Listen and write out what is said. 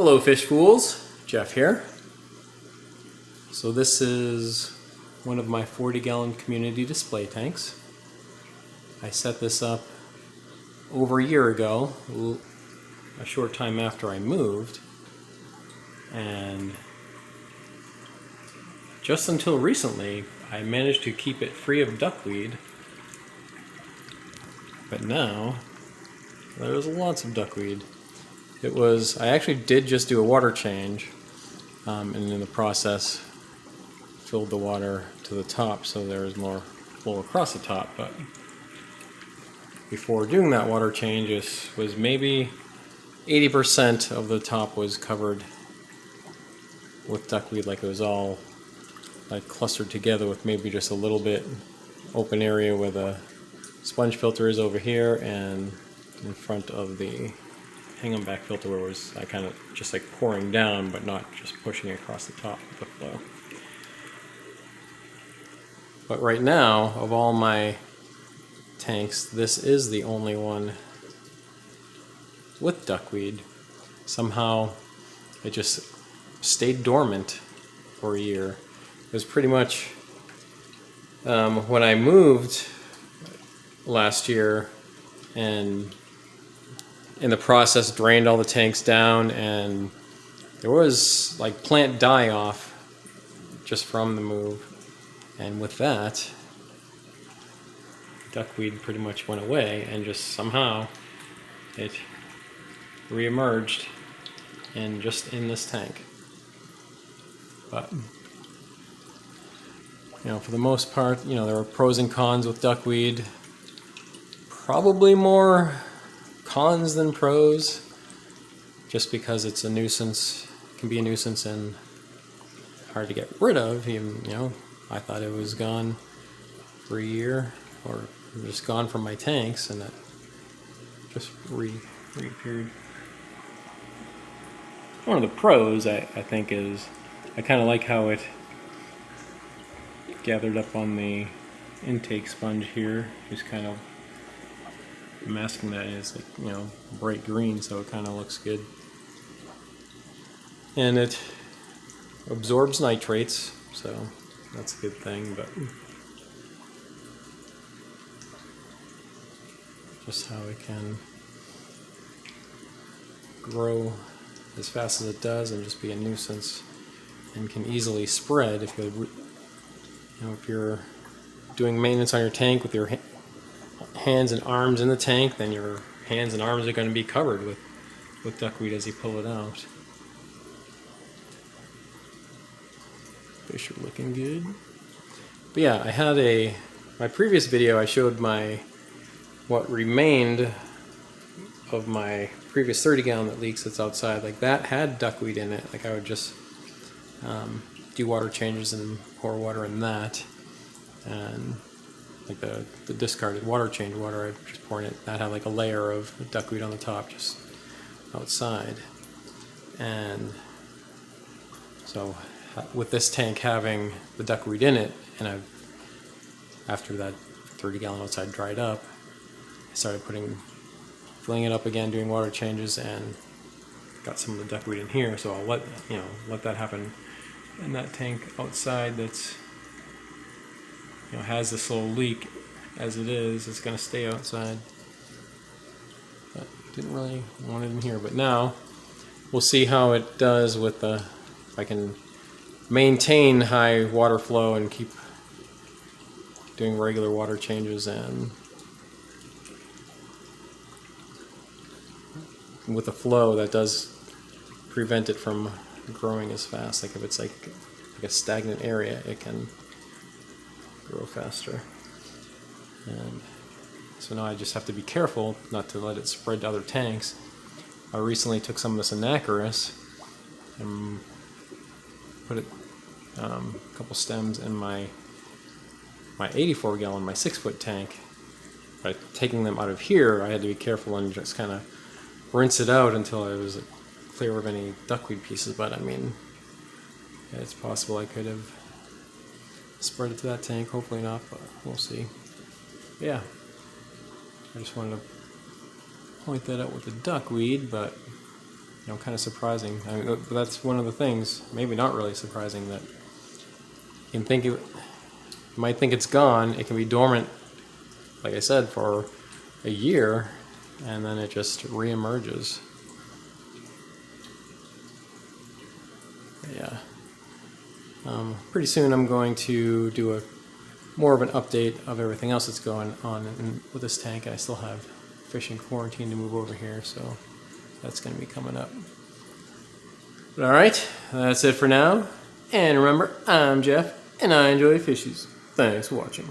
Hello fish fools, Jeff here. So this is one of my 40-gallon community display tanks. I set this up over a year ago, a short time after I moved, and just until recently I managed to keep it free of duckweed, but now there's lots of duckweed. I actually did just do a water change, and in the process filled the water to the top so there was more flow across the top. But before doing that water change, it was maybe 80% of the top was covered with duckweed, like it was all like clustered together with maybe just a little bit open area where the sponge filter is over here and in front of the hang-on back filter where it was kind of just like pouring down but not just pushing across the top of the flow. But right now, of all my tanks, this is the only one with duckweed. Somehow it just stayed dormant for a year. It was pretty much when I moved last year and in the process drained all the tanks down, and there was like plant die-off just from the move, and with that duckweed pretty much went away, and just somehow it re-emerged in this tank. But for the most part, there are pros and cons with duckweed. Probably more cons than pros, just because it's a nuisance, can be a nuisance and hard to get rid of. I thought it was gone for a year, or just gone from my tanks, and that just reappeared. One of the pros, I think, is I kind of like how it gathered up on the intake sponge here, just kind of masking that is bright green, so it kind of looks good, and it absorbs nitrates, so that's a good thing. But just how it can grow as fast as it does and just be a nuisance, and can easily spread if if you're doing maintenance on your tank with your hands and arms in the tank, then your hands and arms are going to be covered with duckweed as you pull it out. Fish are looking good. But yeah, I had my previous video, I showed what remained of my previous 30-gallon that leaks that's outside. Like, that had duckweed in it. Like, I would just do water changes and pour water in that, and like the discarded water change water, I just pour in it. That had like a layer of duckweed on the top, just outside. And so with this tank having the duckweed in it, and after that 30-gallon outside dried up, I started filling it up again, doing water changes, and got some of the duckweed in here. So I'll let that happen in that tank outside that's has this little leak. As it is, it's going to stay outside. But didn't really want it in here. But now we'll see how it does with if I can maintain high water flow and keep doing regular water changes, and with the flow that does prevent it from growing as fast. Like if it's like a stagnant area, it can grow faster. And so now I just have to be careful not to let it spread to other tanks. I recently took some of this anacarus and put it a couple stems in my 84-gallon, my 6-foot tank. By taking them out of here, I had to be careful and just kind of rinse it out until I was clear of any duckweed pieces. But I mean, yeah, it's possible I could have spread it to that tank. Hopefully not, but we'll see. Yeah, I just wanted to point that out with the duckweed, but kind of surprising. I mean, that's one of the things, maybe not really surprising, that you can think you might think it's gone. It can be dormant, like I said, for a year, and then it just reemerges. Yeah. Pretty soon I'm going to do more of an update of everything else that's going on with this tank. I still have fish in quarantine to move over here, so that's going to be coming up. But alright, that's it for now. And remember, I'm Jeff, and I enjoy fishies. Thanks for watching.